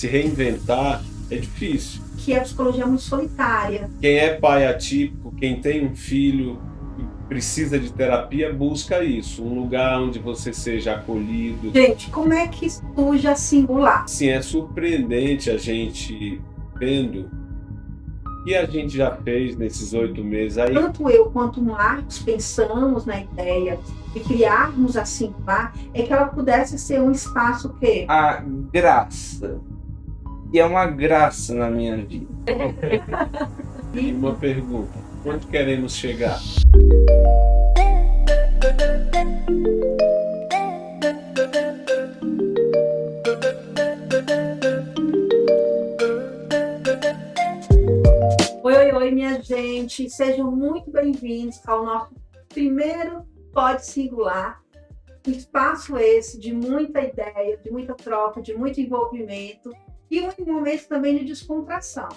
se reinventar é difícil. Que a psicologia é muito solitária. Quem é pai atípico, quem tem um filho que precisa de terapia, busca isso, um lugar onde você seja acolhido. Gente, como é que surge a singular? Sim, é surpreendente a gente vendo o que a gente já fez nesses 8 meses aí. Tanto eu quanto o Marcos pensamos na ideia de criarmos a singular, é que ela pudesse ser um espaço que A graça. E é uma graça na minha vida. E uma pergunta: onde queremos chegar? Oi, minha gente, sejam muito bem-vindos ao nosso primeiro Pod Singular. Espaço esse de muita ideia, de muita troca, de muito envolvimento e um momento também de descontração.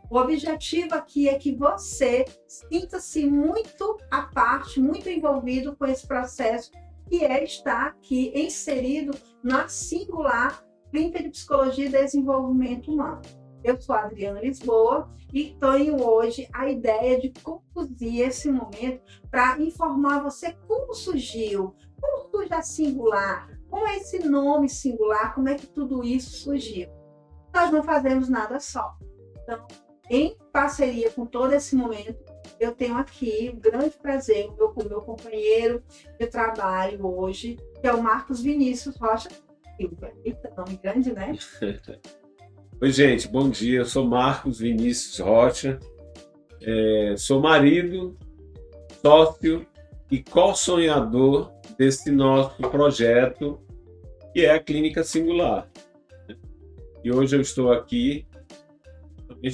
O objetivo aqui é que você sinta-se muito à parte, muito envolvido com esse processo que é estar aqui inserido na Singular Clínica de Psicologia e Desenvolvimento Humano. Eu sou a Adriana Lisboa e tenho hoje a ideia de conduzir esse momento para informar você como surge a Singular, como é esse nome Singular, como é que tudo isso surgiu. Nós não fazemos nada só. Então, em parceria com todo esse momento, eu tenho aqui o grande prazer, com o meu companheiro de trabalho hoje, que é o Marcos Vinícius Rocha Silva. Eita, nome grande, né? Oi, gente, bom dia. Eu sou Marcos Vinícius Rocha, sou marido, sócio e co-sonhador desse nosso projeto, que é a Clínica Singular. E hoje eu estou aqui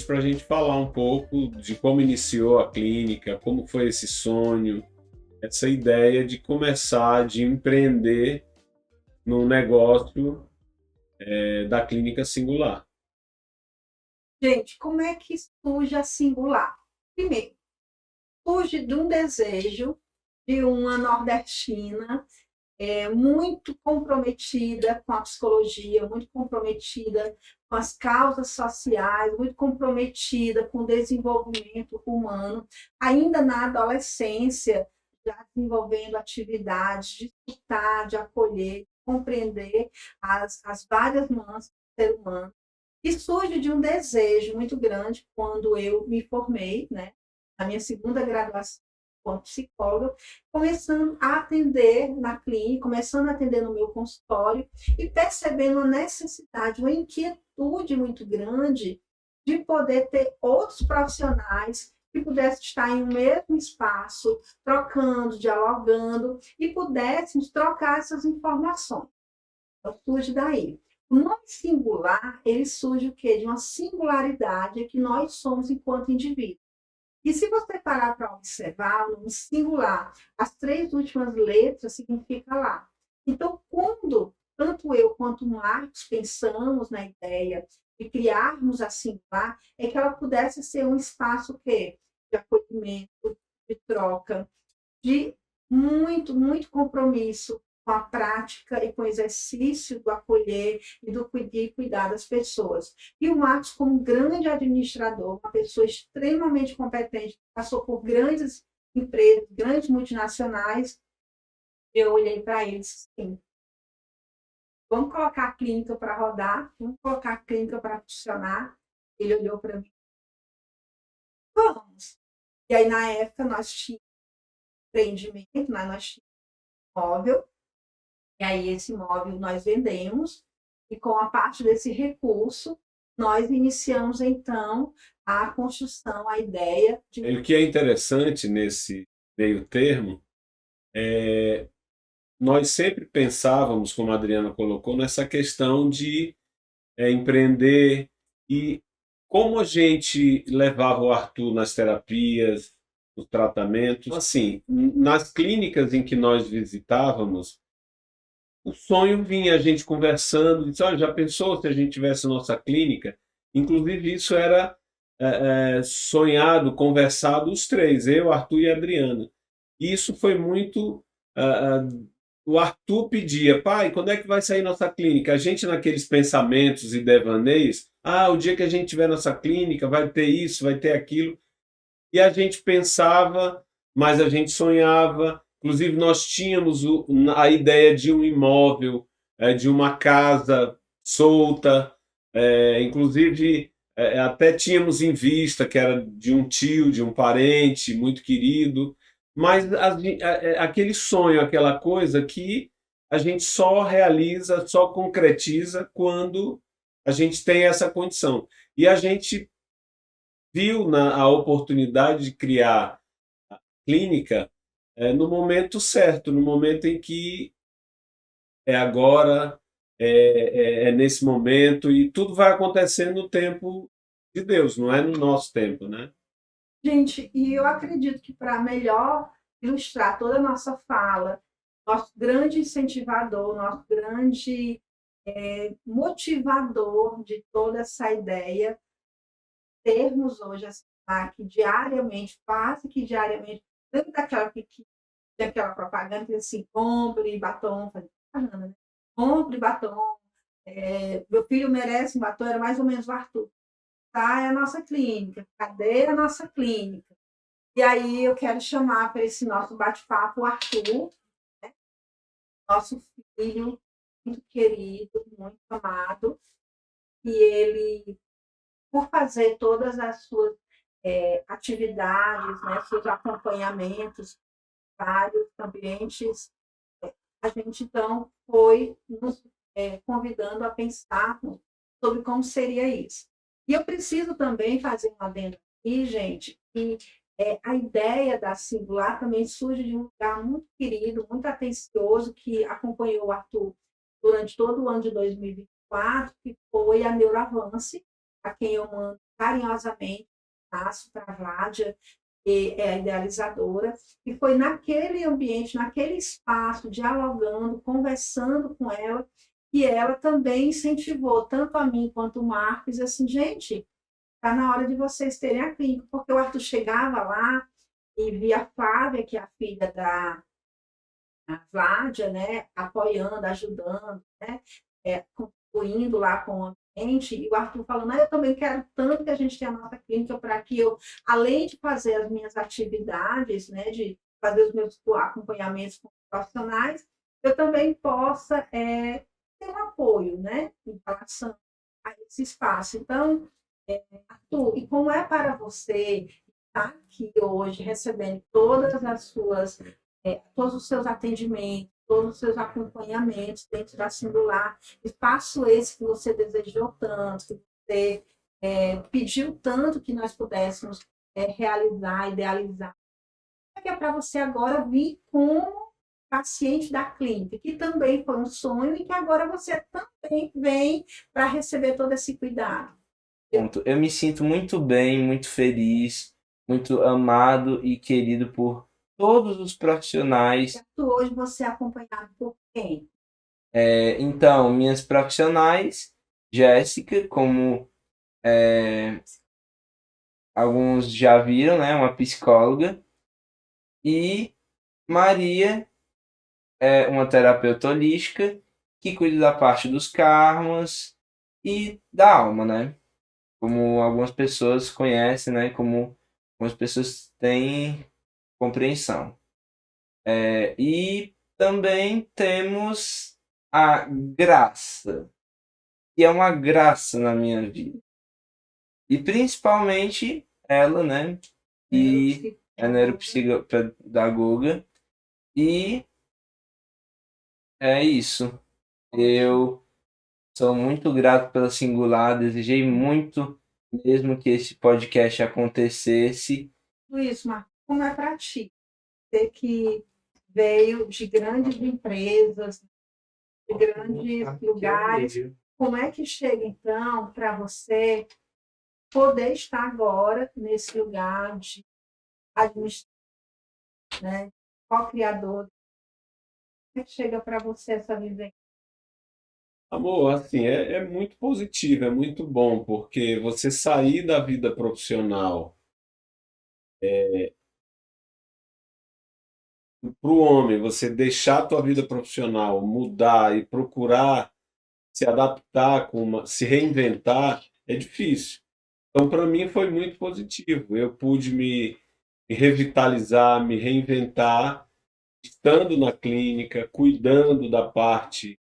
para a gente falar um pouco de como iniciou a clínica, como foi esse sonho, essa ideia de começar, de empreender no negócio da Clínica Singular. Gente, como é que surge a Singular? Primeiro, surge de um desejo de uma nordestina muito comprometida com a psicologia, muito comprometida com as causas sociais, muito comprometida com o desenvolvimento humano, ainda na adolescência, já desenvolvendo atividades de escutar, de acolher, de compreender as várias nuances do ser humano. E surge de um desejo muito grande quando eu me formei, né, na minha segunda graduação como psicóloga, começando a atender na clínica, começando a atender no meu consultório e percebendo a necessidade, uma inquietude muito grande de poder ter outros profissionais que pudessem estar em um mesmo espaço, trocando, dialogando e pudéssemos trocar essas informações. Então, surge daí. O nome singular, ele surge o quê? De uma singularidade que nós somos enquanto indivíduos. E se você parar para observar, o nome singular, as 3 últimas letras significam lá. Então, quando tanto eu quanto o Marcos pensamos na ideia de criarmos a Singular, é que ela pudesse ser um espaço que de acolhimento, de troca, de muito, muito compromisso com a prática e com o exercício do acolher e do cuidar das pessoas. E o Marcos, como grande administrador, uma pessoa extremamente competente, passou por grandes empresas, grandes multinacionais, eu olhei para ele e disse assim, vamos colocar a clínica para rodar, vamos colocar a clínica para funcionar. Ele olhou para mim, vamos. E aí, na época, nós tínhamos empreendimento, nós tínhamos móvel. E aí, esse imóvel nós vendemos, e com a parte desse recurso, nós iniciamos, então, a construção, a ideia de... O que é interessante nesse meio termo nós sempre pensávamos, como a Adriana colocou, nessa questão de empreender e como a gente levava o Arthur nas terapias, nos tratamentos. Assim, nas clínicas em que nós visitávamos, o sonho vinha a gente conversando, disse, olha, já pensou se a gente tivesse nossa clínica? Inclusive isso era sonhado, conversado os 3, eu, Arthur e a Adriana. E isso foi muito o Arthur pedia, pai, quando é que vai sair nossa clínica? A gente naqueles pensamentos e devaneios, o dia que a gente tiver nossa clínica vai ter isso, vai ter aquilo. E a gente pensava, mas a gente sonhava. Inclusive, nós tínhamos a ideia de um imóvel, de uma casa solta. Inclusive, até tínhamos em vista que era de um tio, de um parente muito querido. Mas aquele sonho, aquela coisa que a gente só realiza, só concretiza quando a gente tem essa condição. E a gente viu a oportunidade de criar a clínica no momento certo, no momento em que é agora, é nesse momento, e tudo vai acontecer no tempo de Deus, não é no nosso tempo, né? Gente, e eu acredito que para melhor ilustrar toda a nossa fala, nosso grande incentivador, nosso grande motivador de toda essa ideia, termos hoje essa que diariamente, quase que diariamente, lembra daquela propaganda que assim, compre batom, propaganda, né? Compre batom, meu filho merece um batom, era mais ou menos o Arthur. Tá, é a nossa clínica, cadê a nossa clínica? E aí eu quero chamar para esse nosso bate-papo o Arthur, né? Nosso filho muito querido, muito amado, e ele, por fazer todas as suas atividades, né, seus acompanhamentos, vários ambientes, a gente então foi nos convidando a pensar sobre como seria isso. E eu preciso também fazer um adendo aqui, gente, que a ideia da Singular também surge de um lugar muito querido, muito atencioso, que acompanhou o Arthur durante todo o ano de 2024, que foi a Neuroavance, a quem eu mando carinhosamente um abraço para a Vládia, que é a idealizadora, e foi naquele ambiente, naquele espaço, dialogando, conversando com ela, que ela também incentivou tanto a mim quanto o Marcos, assim, gente, está na hora de vocês terem a clínica, porque o Arthur chegava lá e via a Flávia, que é a filha da Vládia, né, apoiando, ajudando, né, contribuindo lá com o ambiente, e o Arthur falando, eu também quero tanto que a gente tenha a nossa clínica para que eu, além de fazer as minhas atividades, né, de fazer os meus acompanhamentos com profissionais, eu também possa ter um apoio, né, em relação a esse espaço. Então, Arthur, e como é para você estar aqui hoje recebendo todos os seus atendimentos, todos os seus acompanhamentos dentro da Singular, espaço esse que você desejou tanto, que você pediu tanto que nós pudéssemos realizar, idealizar, que é para você agora vir como paciente da clínica, que também foi um sonho e que agora você também vem para receber todo esse cuidado. Eu me sinto muito bem, muito feliz, muito amado e querido por todos os profissionais. Hoje você é acompanhado por quem? Então, minhas profissionais, Jéssica, como alguns já viram, né, uma psicóloga, e Maria, uma terapeuta holística, que cuida da parte dos karmas e da alma, né? Como algumas pessoas conhecem, né? Como algumas pessoas têm compreensão. E também temos a Graça, que é uma graça na minha vida. E principalmente ela, né? E a neuropsicopedagoga. E é isso. Eu sou muito grato pela Singular, desejei muito mesmo que esse podcast acontecesse. Luiz, Marcos, como é para ti? Você que veio de grandes empresas, de grandes lugares, como é que chega então para você poder estar agora nesse lugar de administração, né? Co-criador? Como é que chega para você essa vivência? Amor, assim, é muito positivo, é muito bom, porque você sair da vida profissional para o homem, você deixar a tua vida profissional, mudar e procurar se adaptar, se reinventar, é difícil. Então, para mim, foi muito positivo. Eu pude me revitalizar, me reinventar, estando na clínica, cuidando da parte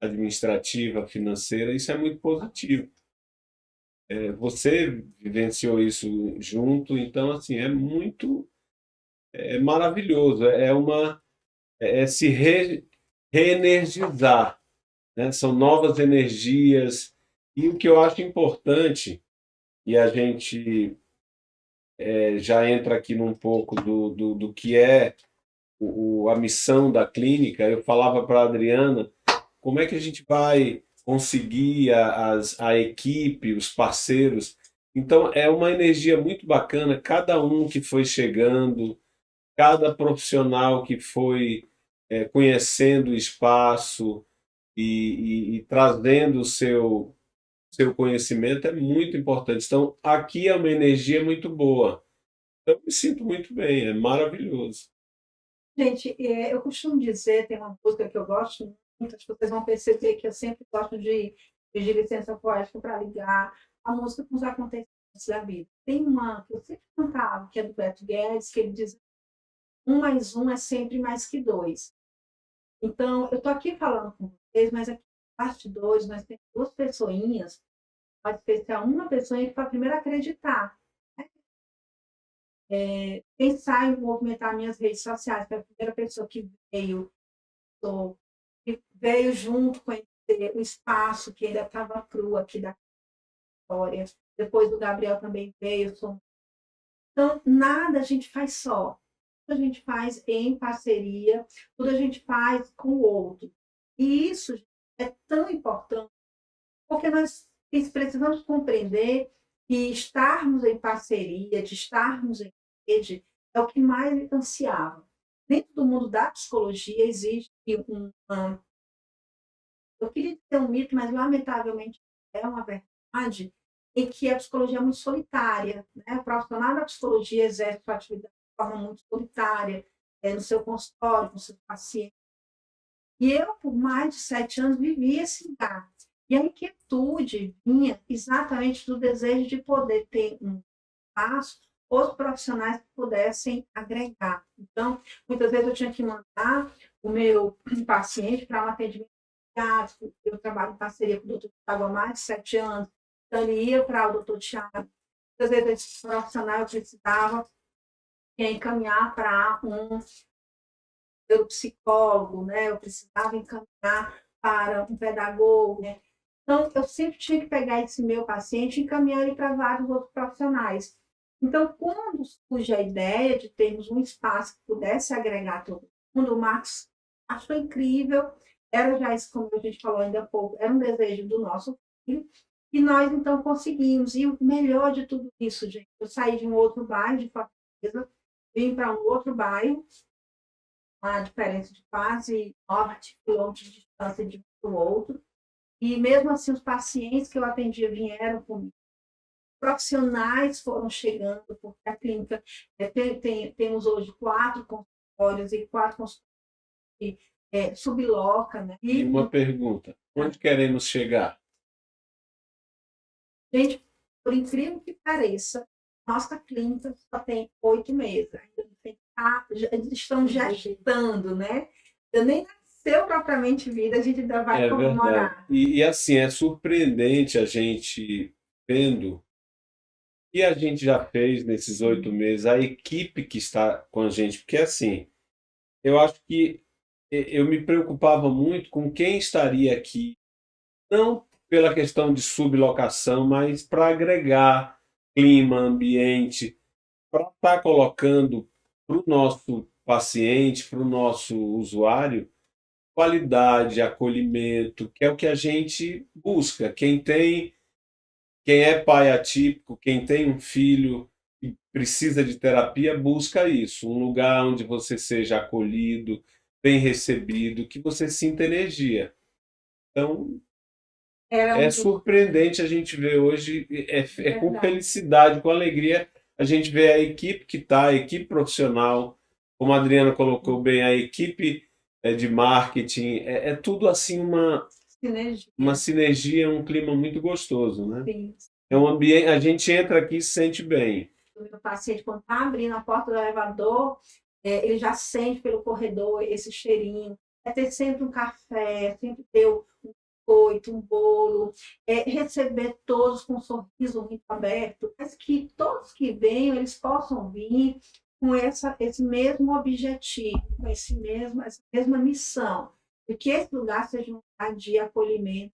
administrativa, financeira, isso é muito positivo. Você vivenciou isso junto, então, assim, é maravilhoso, é se reenergizar, né? São novas energias, e o que eu acho importante, e a gente já entra aqui num pouco do que é a missão da clínica. Eu falava para a Adriana como é que a gente vai conseguir a equipe, os parceiros. Então, é uma energia muito bacana, cada um que foi chegando, cada profissional que foi conhecendo o espaço e trazendo o seu conhecimento é muito importante. Então, aqui é uma energia muito boa. Eu me sinto muito bem, é maravilhoso. Gente, eu costumo dizer, tem uma música que eu gosto muito, acho que vocês vão perceber que eu sempre gosto de pedir licença poética para ligar a música com os acontecimentos da vida. Tem uma que eu sempre cantava, que é do Beto Guedes, que ele diz: um mais um é sempre mais que dois. Então, eu estou aqui falando com vocês, mas aqui nos bastidores nós temos duas pessoinhas, mais especial, uma pessoa que foi a primeira a acreditar, pensar em movimentar minhas redes sociais, foi a primeira pessoa que veio junto conhecer o espaço que ainda estava cru aqui da história. Depois o Gabriel também veio. Então, nada a gente faz só. Tudo a gente faz em parceria, tudo a gente faz com o outro. E isso é tão importante, porque nós precisamos compreender que estarmos em parceria, de estarmos em rede, é o que mais ansiava. Dentro do mundo da psicologia existe eu queria dizer um mito, mas lamentavelmente é uma verdade, em que a psicologia é muito solitária, né? O profissional da psicologia exerce sua atividade de forma muito solitária, no seu consultório, com seu paciente. E eu, por mais de 7 anos, vivi esse lugar. E a inquietude vinha exatamente do desejo de poder ter um espaço, os profissionais que pudessem agregar. Então, muitas vezes eu tinha que mandar o meu paciente para um atendimento psiquiátrico. Eu trabalho em parceria com o doutor Tiago há mais de 7 anos, então ele ia para o doutor Tiago. Muitas vezes esse profissional eu precisava encaminhar para um psicólogo, né? Eu precisava encaminhar para um pedagogo, né? Então, eu sempre tinha que pegar esse meu paciente e encaminhar ele para vários outros profissionais. Então, quando surge a ideia de termos um espaço que pudesse agregar todo mundo, o Marcos achou incrível, era já isso, como a gente falou ainda há pouco, era um desejo do nosso filho, e nós, então, conseguimos. E o melhor de tudo isso, gente, eu saí de um outro bairro de Fortaleza, vim para um outro bairro, uma diferença de quase 9 quilômetros de distância de um para o outro, e mesmo assim os pacientes que eu atendia vieram comigo. Profissionais foram chegando, porque a clínica temos hoje 4 consultórios e 4 consultórios subloca, né? E uma pergunta: onde queremos chegar? Gente, por incrível que pareça, nossa clínica só tem 8 meses. Ainda estão gestando, né? Eu nem nasceu propriamente vida, a gente ainda vai comemorar. E assim, é surpreendente a gente vendo o que a gente já fez nesses 8 meses, a equipe que está com a gente, porque assim, eu acho que eu me preocupava muito com quem estaria aqui, não pela questão de sublocação, mas para agregar clima, ambiente, para estar colocando para o nosso paciente, para o nosso usuário, qualidade, acolhimento, que é o que a gente busca. Quem é pai atípico, quem tem um filho e precisa de terapia, busca isso, um lugar onde você seja acolhido, bem recebido, que você sinta energia. Então, é surpreendente a gente ver hoje, com felicidade, com alegria, a gente vê a equipe que está, a equipe profissional, como a Adriana colocou bem, a equipe de marketing, é tudo assim uma Sinergia. sinergia, um clima muito gostoso, né? Sim. É um ambiente, a gente entra aqui e se sente bem. O meu paciente, quando está abrindo a porta do elevador, ele já sente pelo corredor esse cheirinho. É ter sempre um café, sempre ter um biscoito, um bolo, receber todos com um sorriso muito aberto, mas que todos que venham, eles possam vir com esse mesmo objetivo, com essa mesma missão, de que esse lugar seja um lugar de acolhimento,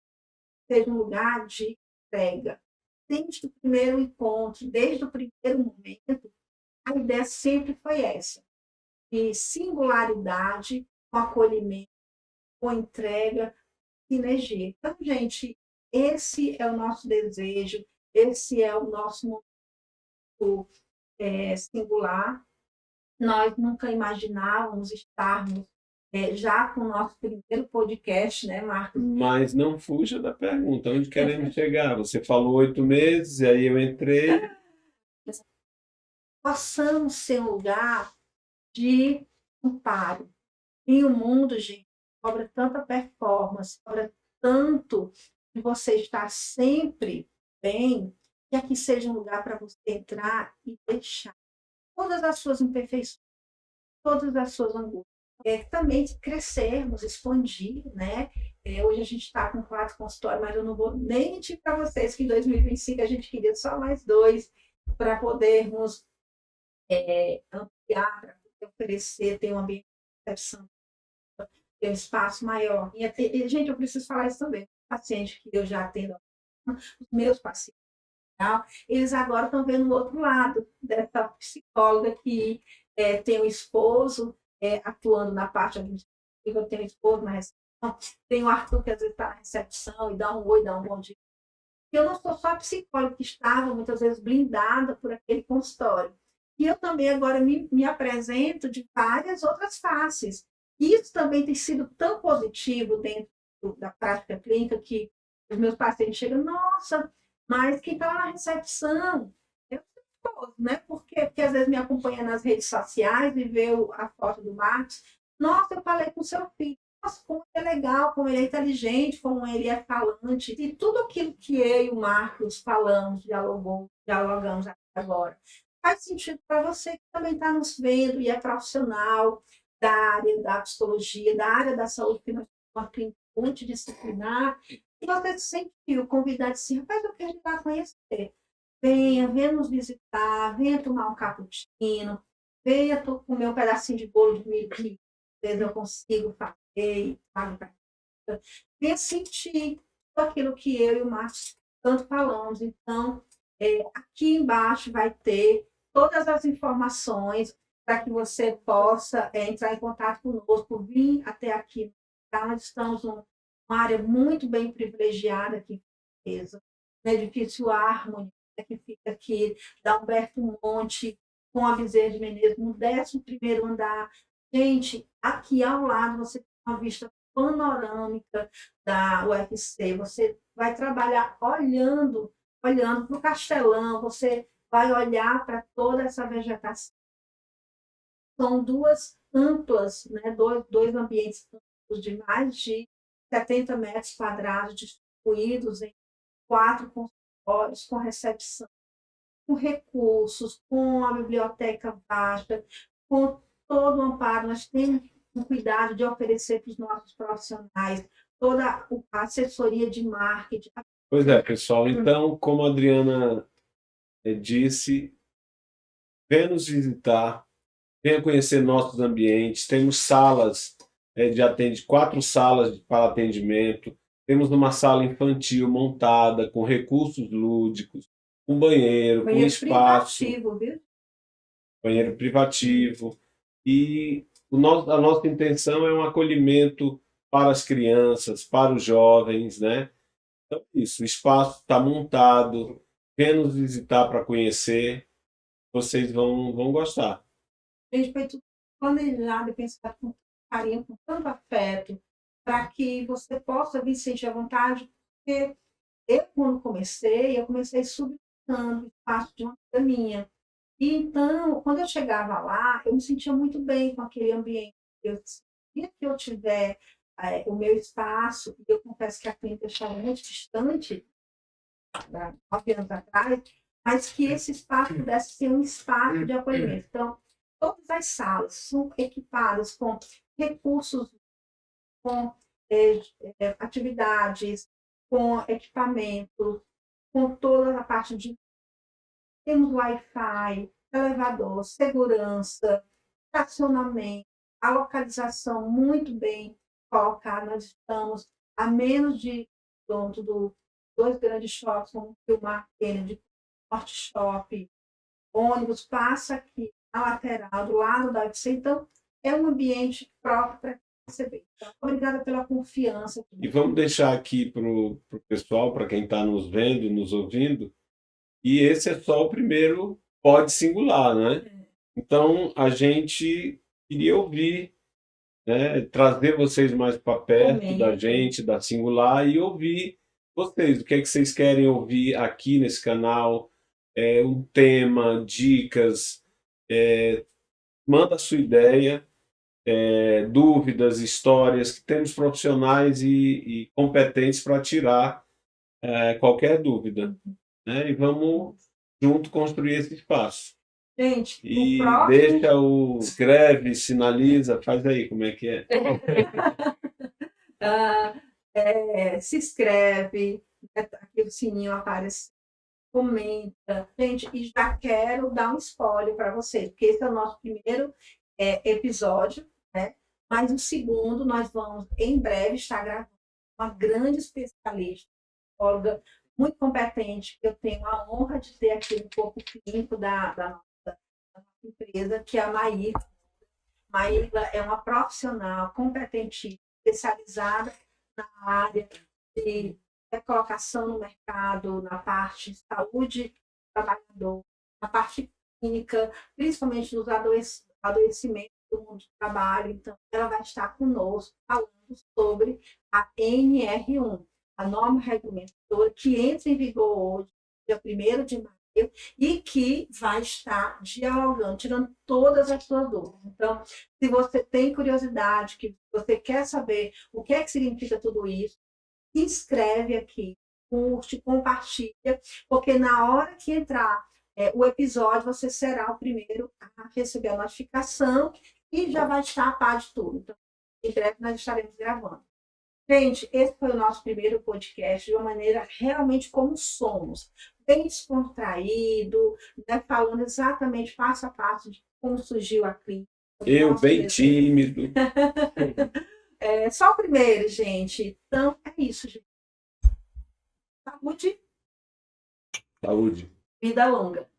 seja um lugar de entrega. Desde o primeiro encontro, desde o primeiro momento, a ideia sempre foi essa, de singularidade, com acolhimento, com entrega, sinergia. Então, gente, esse é o nosso desejo, esse é o nosso momento singular. Nós nunca imaginávamos estarmos já com o nosso primeiro podcast, né, Marcos? Mas não fuja da pergunta, onde queremos chegar? Você falou 8 meses, e aí eu entrei. Possamos ser um lugar de amparo. Em um mundo, gente, cobra tanta performance, cobra tanto de você estar sempre bem, que aqui seja um lugar para você entrar e deixar todas as suas imperfeições, todas as suas angústias. Também crescermos, expandir, né? Hoje a gente está com 4 consultórios, mas eu não vou nem mentir para vocês que em 2025 a gente queria só mais 2 para podermos ampliar, para poder oferecer, ter um ambiente de recepção, ter um espaço maior. Gente, eu preciso falar isso também. Paciente que eu já atendo, os meus pacientes, eles agora estão vendo o outro lado dessa psicóloga que tem um esposo atuando na parte administrativa, tem um esposo na recepção, tem o Arthur que às vezes está na recepção e dá um oi, dá um bom dia. Eu não sou só a psicóloga que estava muitas vezes blindada por aquele consultório. E eu também agora me apresento de várias outras faces. Isso também tem sido tão positivo dentro da prática clínica que os meus pacientes chegam, nossa, mas quem está lá na recepção? Eu sou, né? Porque às vezes me acompanha nas redes sociais e vê a foto do Marcos. Nossa, eu falei com seu filho. Nossa, como ele é legal, como ele é inteligente, como ele é falante. E tudo aquilo que eu e o Marcos falamos, dialogamos agora, faz sentido para você que também está nos vendo e é profissional da área da psicologia, da área da saúde, que nós temos uma clínica multidisciplinar, e você se sentiu convidado assim, rapaz, eu quero ir lá conhecer. Venha nos visitar, venha tomar um cappuccino, venha comer um pedacinho de bolo de milho que às vezes eu consigo fazer e pago para venha sentir tudo aquilo que eu e o Márcio tanto falamos. Então, aqui embaixo vai ter todas as informações para que você possa entrar em contato conosco, vir até aqui. Tá? Nós estamos numa área muito bem privilegiada aqui em Fortaleza, no edifício Harmony, que fica aqui da Humberto Monte, com a Bezerra de Menezes, no 11º andar. Gente, aqui ao lado você tem uma vista panorâmica da UFC, você vai trabalhar olhando para o castelão, você vai olhar para toda essa vegetação. São duas amplas, né, dois ambientes de mais de 70 metros quadrados, distribuídos em 4 consultórios, com recepção, com recursos, com a biblioteca vasta, com todo o amparo. Nós temos o cuidado de oferecer para os nossos profissionais toda a assessoria de marketing. Pois é, pessoal. Então, como a Adriana disse, venha nos visitar, venha conhecer nossos ambientes. Temos salas de atendimento, 4 salas para atendimento. Temos uma sala infantil montada com recursos lúdicos, um banheiro, com espaço, privativo, viu? banheiro privativo. E a nossa intenção é um acolhimento para as crianças, para os jovens, né? Então, isso, o espaço está montado, venha nos visitar para conhecer, vocês vão gostar. A gente foi tudo planejado e pensado com carinho, com tanto afeto, para que você possa vir sentir à vontade, porque eu, quando eu comecei subicando o espaço de uma amiga minha. E então, quando eu chegava lá, eu me sentia muito bem com aquele ambiente. Eu sabia que eu tiver o meu espaço, e eu confesso que a clínica estava muito distante, há 9 anos atrás, mas que esse espaço pudesse ser um espaço de acolhimento. Então, todas as salas são equipadas com recursos, com atividades, com equipamentos, com toda a parte de. Temos Wi-Fi, elevador, segurança, estacionamento, a localização muito bem colocada. Nós estamos a menos de pronto do dois grandes shoppings, como o Gilmar Kennedy, Norte Shopping, ônibus passa aqui na lateral, do lado da UFC. Então, é um ambiente próprio para receber. Então, obrigada pela confiança. E vamos deixar aqui para o pessoal, para quem está nos vendo, nos ouvindo, e esse é só o primeiro pod singular, né? Então, a gente queria ouvir, né, trazer vocês mais para perto da gente, da Singular, e ouvir vocês. O que é que vocês querem ouvir aqui nesse canal? Um tema, dicas, manda a sua ideia, dúvidas, histórias, que temos profissionais e competentes para tirar qualquer dúvida, né? E vamos junto construir esse espaço. Gente, E o próximo... deixa o escreve, sinaliza, faz aí como é que é. Se inscreve, aqui o sininho aparece, comenta. Gente, e já quero dar um spoiler para vocês, porque esse é o nosso primeiro episódio, né? Mas o segundo nós vamos, em breve, estar gravando uma grande especialista, psicóloga muito competente, que eu tenho a honra de ter aqui no corpo clínico da nossa empresa, que é a Maíra. Maíra é uma profissional competente, especializada na área de recolocação no mercado, na parte de saúde do trabalhador, na parte clínica, principalmente nos adoecimentos do mundo do trabalho. Então, ela vai estar conosco falando sobre a NR1, a norma regulamentadora que entra em vigor hoje, dia 1º de maio, e que vai estar dialogando, tirando todas as suas dúvidas. Então, se você tem curiosidade, que você quer saber o que é que significa tudo isso, se inscreve aqui, curte, compartilha, porque na hora que entrar o episódio, você será o primeiro a receber a notificação e já vai estar a par de tudo. Então, em breve nós estaremos gravando. Gente, esse foi o nosso primeiro podcast de uma maneira realmente como somos, bem descontraído, né, falando exatamente passo a passo de como surgiu a clínica. Eu bem tímido. Só o primeiro, gente. Então, é isso, gente. Saúde. Saúde. Vida longa.